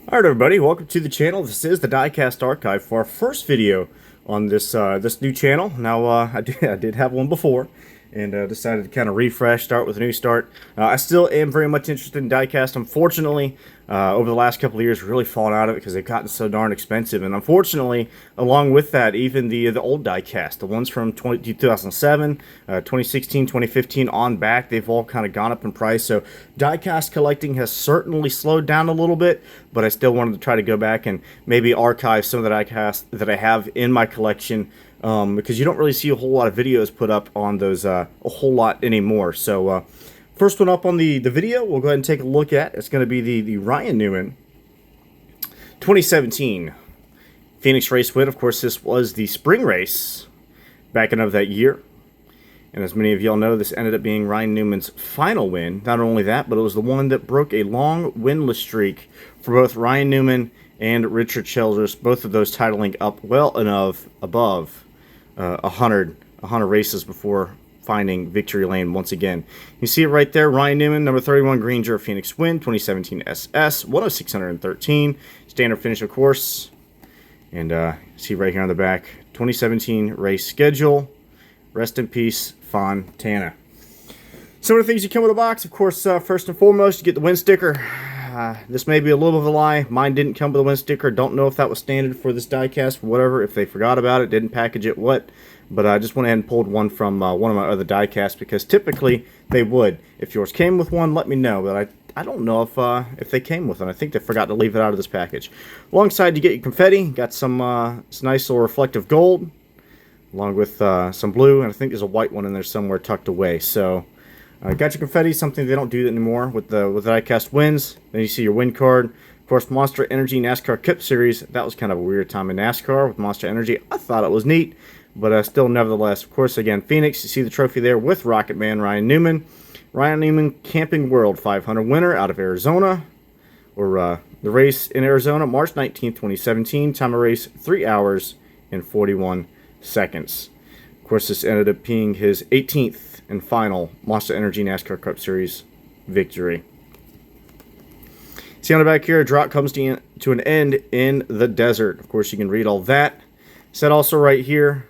Alright everybody, welcome to the channel. This is the Diecast archive for our first video on this this new channel. Now I did have one before and decided to kind of refresh, start with a new start. I still am very much interested in diecast. Unfortunately, over the last couple of years, really fallen out of it because they've gotten so darn expensive. And unfortunately, along with that, even the old diecast, the ones from 2007, 2016, 2015 on back, they've all kind of gone up in price. So diecast collecting has certainly slowed down a little bit, but I still wanted to try to go back and maybe archive some of the diecast that I have in my collection. Because you don't really see a whole lot of videos put up on those a whole lot anymore. So first one up on the video, we'll go ahead and take a look at. It's going to be the Ryan Newman 2017 Phoenix race win. Of course, this was the spring race back in of that year. And as many of y'all know, this ended up being Ryan Newman's final win. Not only that, but it was the one that broke a long winless streak for both Ryan Newman and Richard Childress, both of those titling up well enough above 100 races before finding victory lane once again. You see it right there, Ryan Newman, number 31, Grainger, Phoenix win, 2017 SS, 10613, standard finish, of course. And see right here on the back, 2017 race schedule. Rest in peace, Fontana. Some of the things you come with a box, of course, first and foremost, you get the win sticker. This may be a little bit of a lie. Mine didn't come with a win sticker. Don't know if that was standard for this diecast, whatever. If they forgot about it, didn't package it, what. But I just went ahead and pulled one from one of my other diecasts because typically they would. If yours came with one, let me know. But I don't know if they came with one. I think they forgot to leave it out of this package. Alongside, you get your confetti. Got some nice little reflective gold, along with some blue, and I think there's a white one in there somewhere tucked away. So. Got your confetti, something they don't do anymore with the diecast wins. Then you see your win card. Of course, Monster Energy NASCAR Cup Series. That was kind of a weird time in NASCAR with Monster Energy. I thought it was neat, but still, nevertheless. Of course, again, Phoenix. You see the trophy there with Rocket Man Ryan Newman. Ryan Newman Camping World 500 winner out of Arizona, or the race in Arizona, March 19th, 2017. Time of race 3 hours and 41 seconds. Of course, this ended up being his 18th and final Monster Energy NASCAR Cup Series victory. See on the back here, a drought comes to an end in the desert. Of course, you can read all that. Said also right here,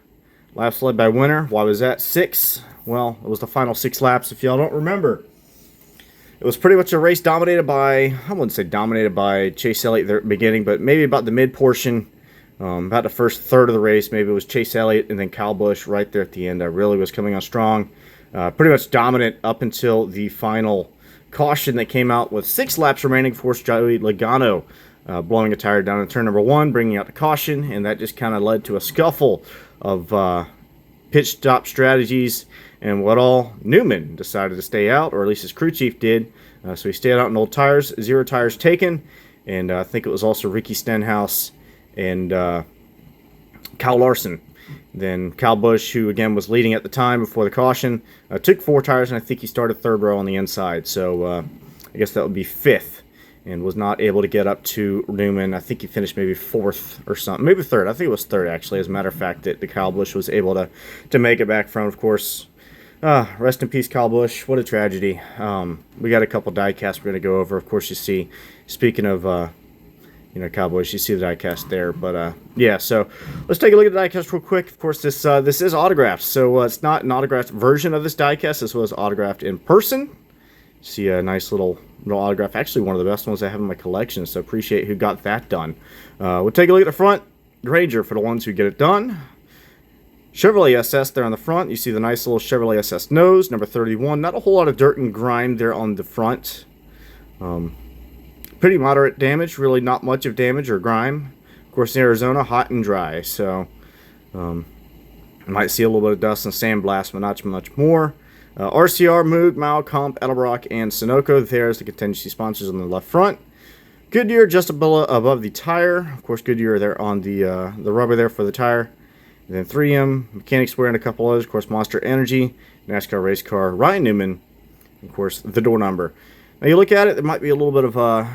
laps led by winner. Why was that? 6. Well, it was the final 6 laps, if y'all don't remember. It was pretty much a race dominated by, I wouldn't say dominated by Chase Elliott at the beginning, but maybe about the mid portion. About the first third of the race, maybe it was Chase Elliott and then Kyle Busch right there at the end. Really was coming on strong. Pretty much dominant up until the final caution that came out with 6 laps remaining. Forced Joey Logano blowing a tire down in turn number 1, bringing out the caution, and that just kind of led to a scuffle of pit stop strategies and what all. Newman decided to stay out, or at least his crew chief did. So he stayed out in old tires, 0 tires taken, and I think it was also Ricky Stenhouse and Kyle Larson. Then Kyle Busch, who again was leading at the time before the caution, took 4 tires, and I think he started 3rd row on the inside. So I guess that would be 5th, and was not able to get up to Newman. I think he finished maybe 4th or something, maybe 3rd. I think it was 3rd actually. As a matter of fact, that the Kyle Busch was able to make it back from. Of course, rest in peace, Kyle Busch. What a tragedy. We got a couple diecasts we're going to go over. Of course, you see. Speaking of. Kyle Busch, you see the diecast there, but yeah. So let's take a look at the diecast real quick. Of course, this is autographed, so it's not an autographed version of this diecast. This was autographed in person. See a nice little autograph. Actually, one of the best ones I have in my collection. So appreciate who got that done. We'll take a look at the front. Grainger for the ones who get it done. Chevrolet SS there on the front. You see the nice little Chevrolet SS nose, number 31. Not a whole lot of dirt and grime there on the front. Pretty moderate damage, really not much of damage or grime. Of course, in Arizona, hot and dry, so might see a little bit of dust and sandblast, but not much more. RCR, Moog, Mao, Comp, Edelbrock, and Sunoco. There's the contingency sponsors on the left front. Goodyear just above the tire. Of course, Goodyear there on the rubber there for the tire. And then 3M, Mechanics Wear, and a couple others. Of course, Monster Energy, NASCAR race car, Ryan Newman. Of course, the door number. Now you look at it, there might be a little bit of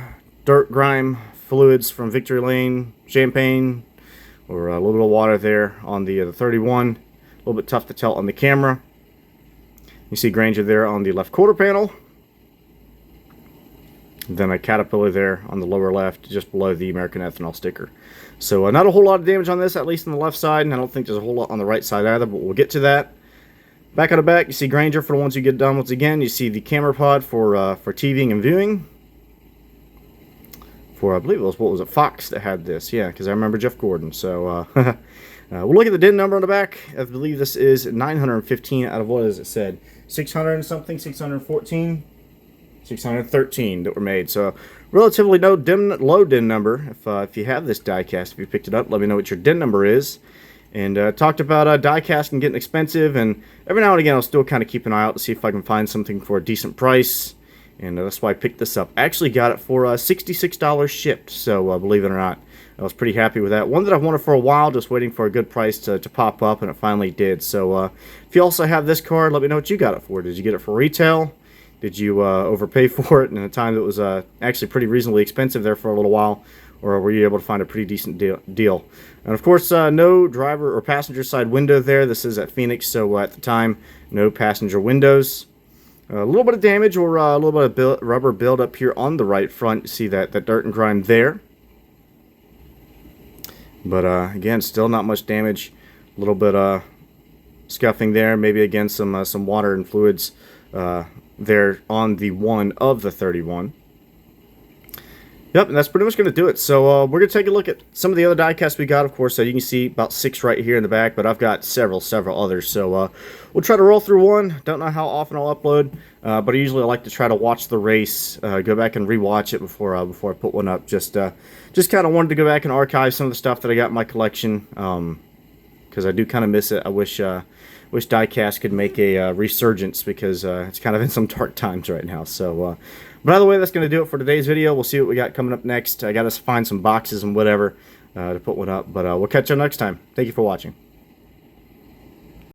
dirt, grime, fluids from Victory Lane, champagne, or a little bit of water there on the 31. A little bit tough to tell on the camera. You see Grainger there on the left quarter panel. Then a Caterpillar there on the lower left, just below the American Ethanol sticker. So not a whole lot of damage on this, at least on the left side, and I don't think there's a whole lot on the right side either, but we'll get to that. Back on the back, you see Granger for the ones who get done. Once again, you see the camera pod for TVing and viewing. For, I believe it was, what was it, Fox that had this. Yeah, because I remember Jeff Gordon. So we'll look at the DIN number on the back. I believe this is 915 out of, what is it said? 600 and something, 614, 613 that were made. So relatively low DIN number. If you have this diecast, if you picked it up, let me know what your DIN number is. And talked about diecast and getting expensive, and every now and again I'll still kind of keep an eye out to see if I can find something for a decent price. And that's why I picked this up. I actually got it for $66 shipped, so believe it or not, I was pretty happy with that. One that I've wanted for a while, just waiting for a good price to pop up, and it finally did. So if you also have this card, let me know what you got it for. Did you get it for retail? Did you overpay for it in a time that was actually pretty reasonably expensive there for a little while? Or were you able to find a pretty decent deal? And of course, no driver or passenger side window there. This is at Phoenix, so at the time, no passenger windows. A little bit of damage or a little bit of rubber build up here on the right front. You see that dirt and grime there. But again, still not much damage. A little bit scuffing there. Maybe again some water and fluids there on the one of the 31. Yep, and that's pretty much going to do it. So we're going to take a look at some of the other diecasts we got. Of course, you can see about 6 right here in the back, but I've got several others. So we'll try to roll through one. Don't know how often I'll upload, but I usually like to try to watch the race, go back and rewatch it before I put one up. Just kind of wanted to go back and archive some of the stuff that I got in my collection, because I do kind of miss it. I wish Diecast could make a resurgence, because it's kind of in some dark times right now. So, by the way, that's going to do it for today's video. We'll see what we got coming up next. I got to find some boxes and whatever to put one up, but we'll catch you next time. Thank you for watching.